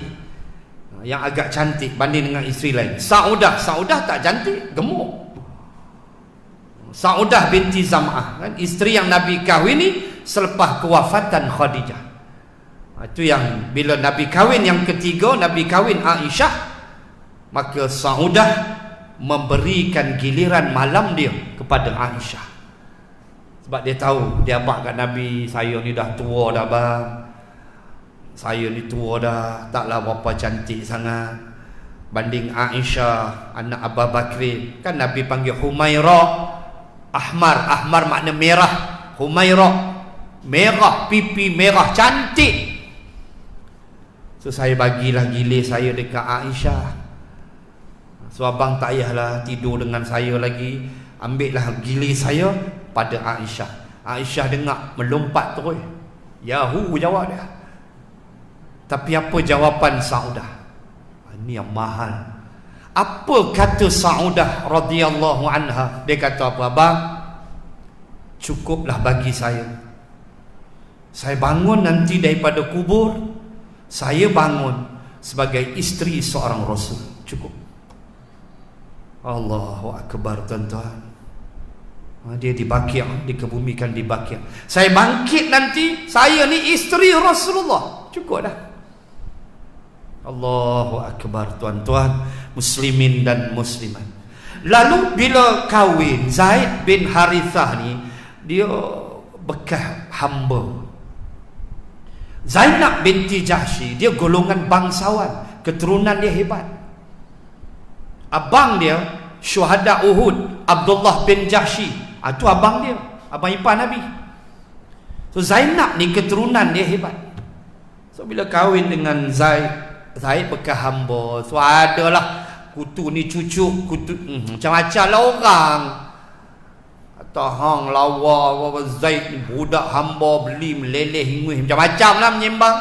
yang agak cantik banding dengan isteri lain. Saudah tak cantik, gemuk. Saudah binti Zam'ah, kan, isteri yang Nabi kahwini selepas kewafatan Khadijah. Itu yang bila Nabi kahwin yang ketiga, Nabi kahwin Aisyah, maka Saudah memberikan giliran malam dia kepada Aisyah. Sebab dia tahu, dia abang kat Nabi, saya ni dah tua dah bang, saya ni tua dah, taklah berapa cantik sangat banding Aisyah anak Abu Bakrin. Kan Nabi panggil Humairah. Ahmar makna merah. Humairah merah, pipi merah, cantik. So saya bagilah gilir saya dekat Aisyah. So abang tak payahlah tidur dengan saya lagi, ambillah gilir saya pada Aisyah. Aisyah dengar melompat terus. Yahu jawab dia. Tapi apa jawapan Saudah? Ini yang mahal. Apa kata Saudah radhiyallahu anha? Dia kata apa? Abang, cukuplah bagi saya. Saya bangun nanti daripada kubur, saya bangun sebagai isteri seorang Rasul. Cukup. Allahu Akbar, tuan-tuan. Dia dibakir, dikebumikan di bakir. Saya bangkit nanti, saya ni isteri Rasulullah. Cukup dah. Allahu Akbar, tuan-tuan, muslimin dan muslimat. Lalu bila kahwin, Zaid bin Harithah ni, dia bekas hamba. Zainab binti Jahsy, dia golongan bangsawan, keturunan dia hebat. Abang dia syuhada Uhud, Abdullah bin Jahsy, itu abang dia, abang ipar Nabi. So Zainab ni keturunan dia hebat. So bila kahwin dengan Zaid bekas hamba, so adalah kutu ni cucuk, kutu macam-macam lah orang. Atau hang lawa Zaid ni budak hamba, beli meleleh hingus, macam-macam lah menyembang.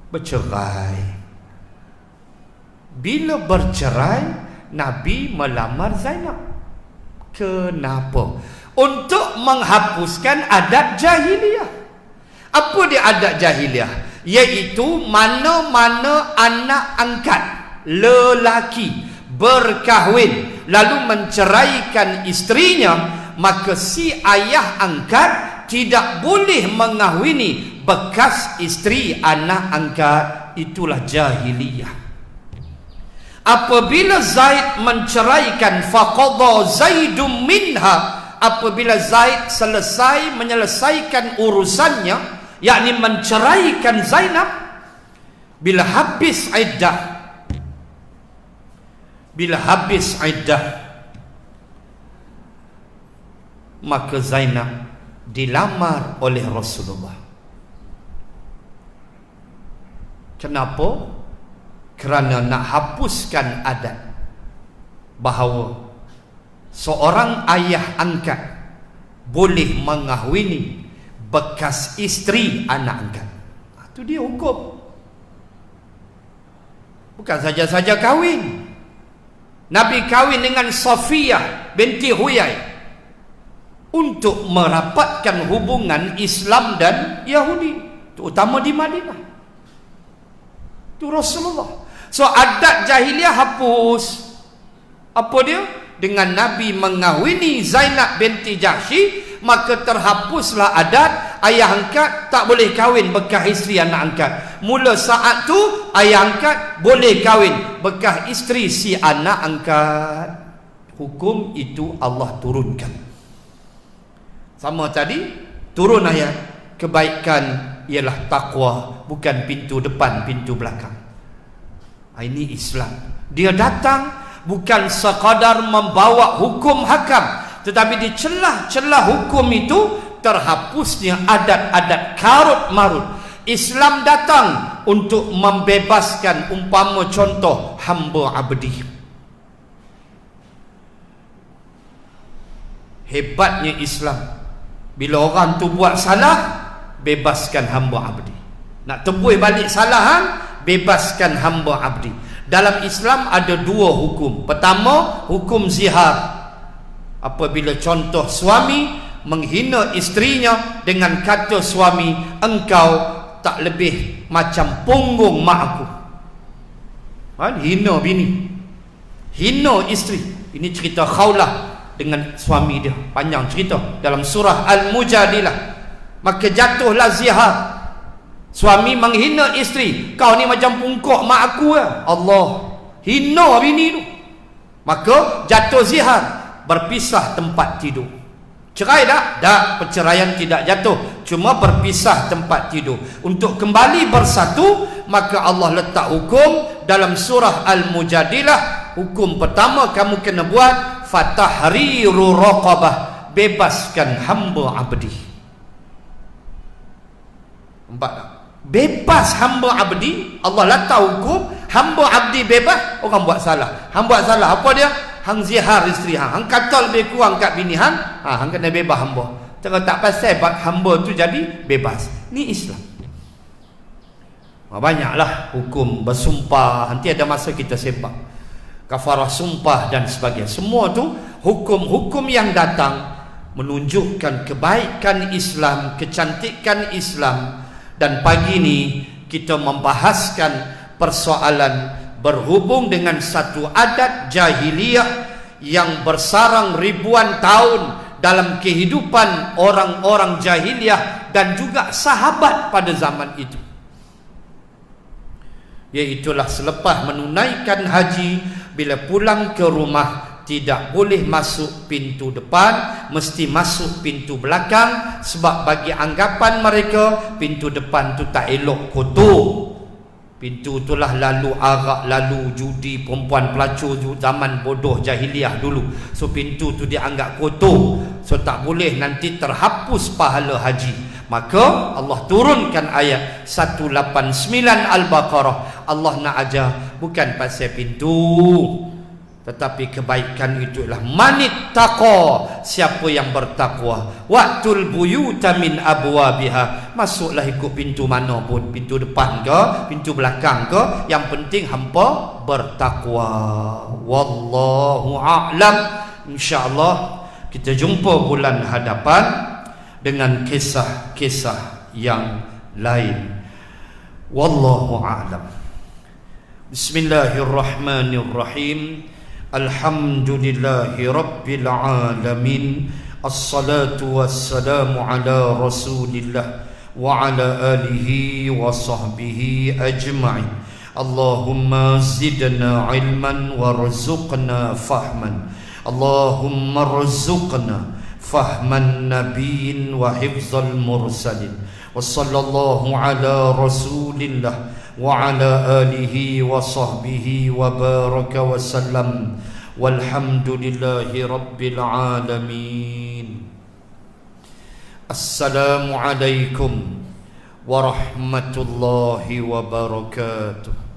Bercerai. Bila bercerai, Nabi melamar Zainab. Kenapa? Untuk menghapuskan adat jahiliyah. Apa dia adat jahiliyah? Iaitu mana-mana anak angkat lelaki berkahwin lalu menceraikan isterinya, maka si ayah angkat tidak boleh mengahwini bekas isteri anak angkat. Itulah jahiliyah. Apabila Zaid menceraikan, faqadha Zaidum minha, apabila Zaid menyelesaikan urusannya, yakni menceraikan Zainab, bila habis iddah, maka Zainab dilamar oleh Rasulullah. Kenapa? Kerana nak hapuskan adat bahawa seorang ayah angkat boleh mengahwini bekas isteri anak angkat. Itu dia hukum. Bukan saja-saja kahwin. Nabi kahwin dengan Safiyah binti Huyai untuk merapatkan hubungan Islam dan Yahudi, terutama di Madinah. Itu Rasulullah. So adat jahiliyah hapus. Apa dia? Dengan Nabi mengahwini Zainab binti Jahsy, maka terhapuslah adat ayah angkat tak boleh kahwin bekas isteri anak angkat. Mula saat tu ayah angkat boleh kahwin bekas isteri si anak angkat. Hukum itu Allah turunkan. Sama tadi turun ayat, kebaikan ialah takwa, bukan pintu depan, pintu belakang. Ini Islam. Dia datang bukan sekadar membawa hukum hakam, tetapi di celah-celah hukum itu terhapusnya adat-adat karut marut. Islam datang untuk membebaskan, umpama contoh hamba abdi. Hebatnya Islam, bila orang tu buat salah, bebaskan hamba abdi. Nak tebus balik salahan, bebaskan hamba abdi. Dalam Islam ada dua hukum. Pertama, hukum zihar. Apabila contoh suami menghina istrinya dengan kata suami, engkau tak lebih macam punggung mak aku. Hina bini, hina isteri. Ini cerita Khawlah dengan suami dia, panjang cerita dalam surah Al-Mujadilah. Maka jatuhlah zihar. Suami menghina isteri, kau ni macam pungkok mak aku ya. Allah, hina bini tu. Maka jatuh zihar, berpisah tempat tidur. Cerai tak? Tak, perceraian tidak jatuh, cuma berpisah tempat tidur. Untuk kembali bersatu, maka Allah letak hukum dalam surah Al-Mujadilah. Hukum pertama kamu kena buat, fatahriru raqabah, bebaskan hamba abdi. Nampak tak? Bebas hamba abdi. Allah letak hukum, hamba abdi bebas. Orang buat salah, hang buat salah, apa dia? Hang zihar isteri hang kata lebih kurang kat bini hang, hang kena bebas hamba. Cara tak pasal hamba tu jadi bebas. Ni Islam. Banyaklah hukum bersumpah, nanti ada masa kita sembang kafarah sumpah dan sebagainya. Semua tu hukum-hukum yang datang menunjukkan kebaikan Islam, kecantikan Islam. Dan pagi ni kita membahaskan persoalan berhubung dengan satu adat jahiliyah yang bersarang ribuan tahun dalam kehidupan orang-orang jahiliyah dan juga sahabat pada zaman itu. Iaitulah selepas menunaikan haji, bila pulang ke rumah tidak boleh masuk pintu depan, mesti masuk pintu belakang. Sebab bagi anggapan mereka, pintu depan tu tak elok, kotor. Pintu itulah lalu arak, lalu judi, perempuan pelacur tu zaman bodoh jahiliah dulu. So pintu tu dianggap kotor, so tak boleh, nanti terhapus pahala haji. Maka Allah turunkan ayat 189 Al-Baqarah. Allah nak ajar bukan pasal pintu, tetapi kebaikan itu adalah manit taqa, siapa yang bertakwa. Waqtul buyuta min abwabiha, masuklah ikut pintu mana pun, pintu depan ke, pintu belakang ke, yang penting hampa bertakwa. Wallahu a'lam. InsyaAllah kita jumpa bulan hadapan dengan kisah-kisah yang lain. Wallahu a'lam. Bismillahirrahmanirrahim. Alhamdulillahi Rabbil Alamin. Assalatu wassalamu ala Rasulillah wa ala alihi wa sahbihi ajma'in. Allahumma zidna ilman warzuqna fahman. Allahumma rzuqna fahman nabiyyin wa hifzal mursalin. Wa sallallahu ala Rasulillah wa ala alihi wa sahbihi wa baraka wa sallam. Walhamdulillahi rabbil alamin. Assalamualaikum warahmatullahi wabarakatuh.